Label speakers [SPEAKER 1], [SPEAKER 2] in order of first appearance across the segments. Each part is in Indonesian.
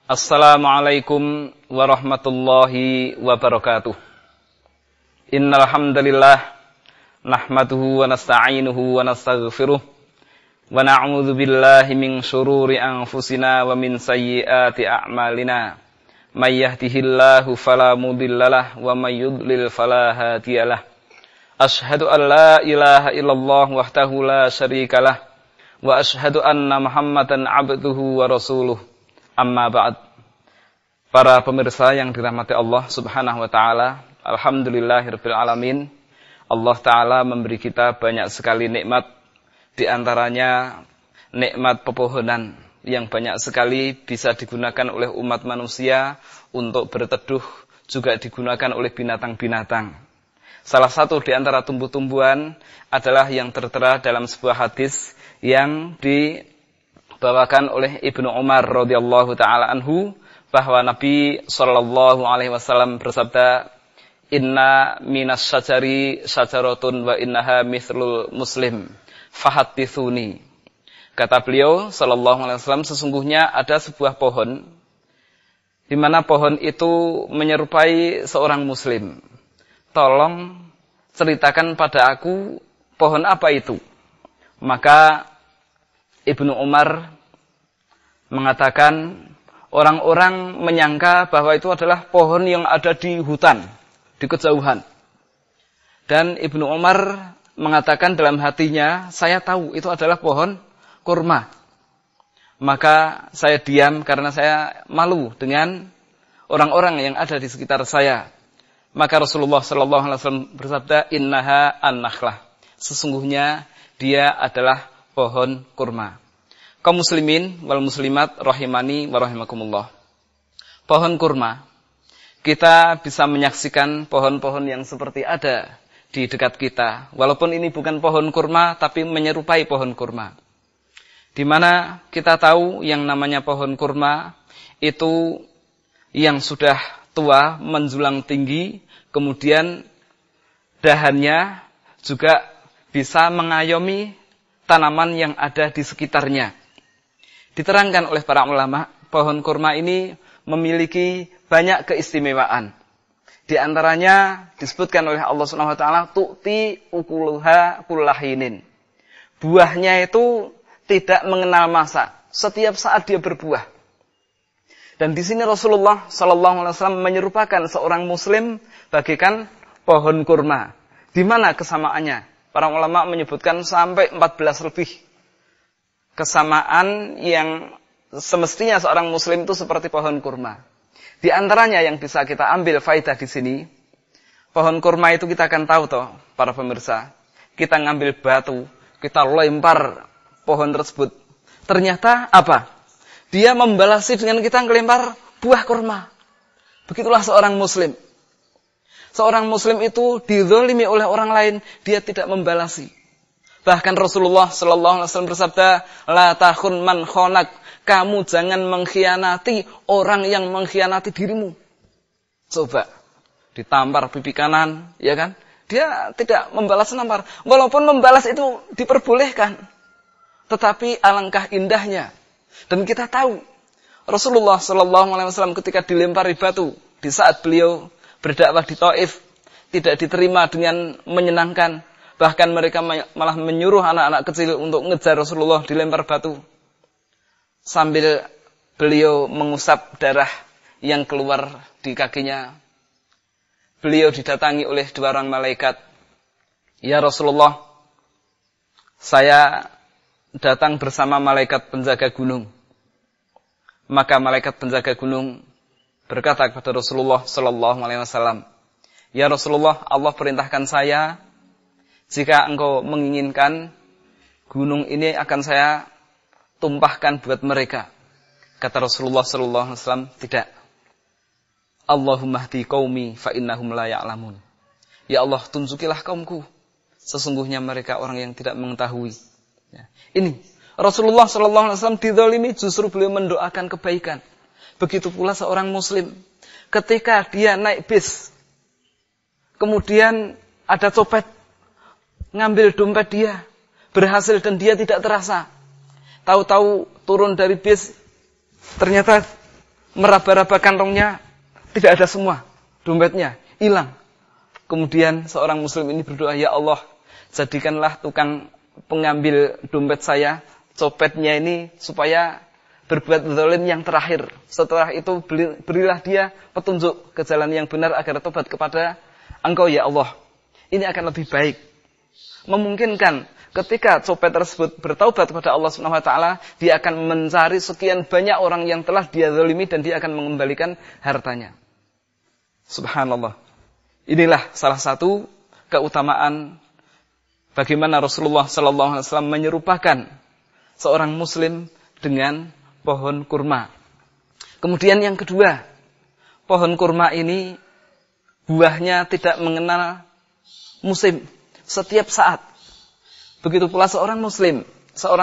[SPEAKER 1] Assalamualaikum warahmatullahi wabarakatuh. Innal hamdalillah nahmaduhu wa nasta'inuhu wa nastaghfiruh wa na'udzu billahi min shururi anfusina wa min sayyiati a'malina. May yahdihillahu fala mudhillalah wa may yudlil fala hadiyalah. Asyhadu an la ilaha illallah wahdahu la syarikalah wa asyhadu anna Muhammadan 'abduhu wa rasuluh. Amma ba'd. Para pemirsa yang dirahmati Allah Subhanahu wa taala, alhamdulillahirabbil alamin. Allah taala memberi kita banyak sekali nikmat, di antaranya nikmat pepohonan yang banyak sekali bisa digunakan oleh umat manusia untuk berteduh, juga digunakan oleh binatang-binatang. Salah satu di antara tumbuh-tumbuhan adalah yang tertera dalam sebuah hadis yang dibawakan oleh Ibnu Umar radhiyallahu taala anhu, bahwa Nabi sallallahu alaihi wasallam bersabda, "Inna minas syajari syajaratun wa innaha mithlul muslim, fahadditsuni." Kata beliau sallallahu alaihi wasallam, sesungguhnya ada sebuah pohon di mana pohon itu menyerupai seorang muslim. Tolong ceritakan pada aku pohon apa itu. Maka Ibnu Umar mengatakan, orang-orang menyangka bahwa itu adalah pohon yang ada di hutan, di kejauhan. Dan Ibnu Umar mengatakan dalam hatinya, saya tahu itu adalah pohon kurma. Maka saya diam karena saya malu dengan orang-orang yang ada di sekitar saya. Maka Rasulullah sallallahu alaihi wasallam bersabda, "Innaha an-nakhlah." Sesungguhnya dia adalah pohon kurma. Kaum muslimin wal muslimat rahimani wa rahimakumullah. Pohon kurma, kita bisa menyaksikan pohon-pohon yang seperti ada di dekat kita. Walaupun ini bukan pohon kurma, tapi menyerupai pohon kurma. Di mana kita tahu yang namanya pohon kurma itu yang sudah tua, menjulang tinggi, kemudian dahannya juga bisa mengayomi tanaman yang ada di sekitarnya. Diterangkan oleh para ulama, pohon kurma ini memiliki banyak keistimewaan. Di antaranya disebutkan oleh Allah Subhanahu wa taala, tu'ti ukuluha kullahinin. Buahnya itu tidak mengenal masa, setiap saat dia berbuah. Dan di sini Rasulullah sallallahu alaihi wasallam menyerupakan seorang muslim bagaikan pohon kurma. Di mana kesamaannya? Para ulama menyebutkan sampai 14 lebih kesamaan yang semestinya seorang muslim itu seperti pohon kurma. Di antaranya yang bisa kita ambil faedah di sini, pohon kurma itu kita akan tahu toh, para pemirsa. Kita ngambil batu, kita lempar pohon tersebut. Ternyata apa? Dia membalasi dengan kita ngelempar buah kurma. Begitulah seorang muslim. Seorang muslim itu dizalimi oleh orang lain, dia tidak membalasi. Bahkan Rasulullah sallallahu alaihi wasallam bersabda, "La takhun man khonak." Kamu jangan mengkhianati orang yang mengkhianati dirimu. Coba ditampar pipi kanan, ya kan? Dia tidak membalas nampar. Walaupun membalas itu diperbolehkan, tetapi alangkah indahnya. Dan kita tahu Rasulullah sallallahu alaihi wasallam ketika dilempari batu di saat beliau berdakwah di Taif tidak diterima dengan menyenangkan. Bahkan mereka malah menyuruh anak-anak kecil untuk mengejar Rasulullah, dilempar batu. Sambil beliau mengusap darah yang keluar di kakinya, beliau didatangi oleh dua orang malaikat. "Ya Rasulullah, saya datang bersama malaikat penjaga gunung." Maka malaikat penjaga gunung berkata kepada Rasulullah sallallahu alaihi wasallam, "Ya Rasulullah, Allah perintahkan saya, jika engkau menginginkan, gunung ini akan saya tumpahkan buat mereka." Kata Rasulullah sallallahu alaihi wasallam, "Tidak. Allahumma hdi qaumi fa innahum la ya'lamun." Ya Allah, tunjukilah kaumku, sesungguhnya mereka orang yang tidak mengetahui. Ya. Ini Rasulullah sallallahu alaihi wasallam dizalimi, justru beliau mendoakan kebaikan. Begitu pula seorang muslim, ketika dia naik bis, kemudian ada copet ngambil dompet dia, berhasil dan dia tidak terasa. Tahu-tahu turun dari bis, ternyata meraba-raba kantongnya, tidak ada semua, dompetnya hilang. Kemudian seorang muslim ini berdoa, ya Allah, jadikanlah tukang pengambil dompet saya, copetnya ini supaya berbuat zalim yang terakhir. Setelah itu berilah dia petunjuk ke jalan yang benar agar tobat kepada Engkau ya Allah. Ini akan lebih baik. Memungkinkan ketika copet tersebut bertaubat kepada Allah Subhanahu wa taala, dia akan mencari sekian banyak orang yang telah dia zalimi dan dia akan mengembalikan hartanya. Subhanallah. Inilah salah satu keutamaan bagaimana Rasulullah sallallahu alaihi wasallam menyerupakan seorang muslim dengan pohon kurma. Kemudian yang kedua, pohon kurma ini buahnya tidak mengenal musim, setiap saat. Begitu pula seorang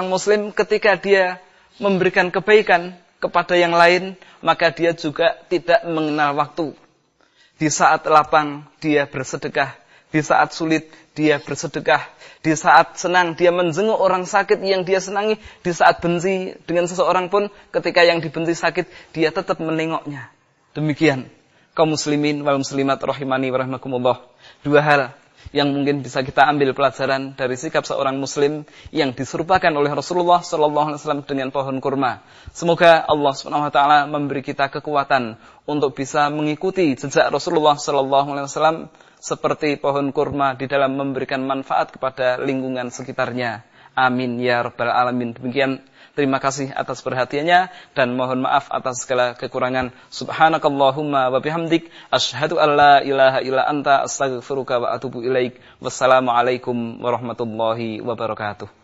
[SPEAKER 1] muslim ketika dia memberikan kebaikan kepada yang lain, maka dia juga tidak mengenal waktu. Di saat lapang dia bersedekah, di saat sulit dia bersedekah, di saat senang dia menjenguk orang sakit yang dia senangi, di saat benci dengan seseorang pun ketika yang dibenci sakit dia tetap menengoknya. Demikian kaum muslimin wal muslimat rahimani wa rahimakumullah. Dua hal yang mungkin bisa kita ambil pelajaran dari sikap seorang muslim yang diserupakan oleh Rasulullah sallallahu alaihi wasallam dengan pohon kurma. Semoga Allah Subhanahu wa taala memberi kita kekuatan untuk bisa mengikuti jejak Rasulullah sallallahu alaihi wasallam seperti pohon kurma di dalam memberikan manfaat kepada lingkungan sekitarnya. Amin ya rabbal alamin. Demikian, terima kasih atas perhatiannya dan mohon maaf atas segala kekurangan. Subhanakallahumma wa bihamdik asyhadu an la ilaha illa anta astaghfiruka wa atubu ilaik. Wassalamualaikum warahmatullahi wabarakatuh.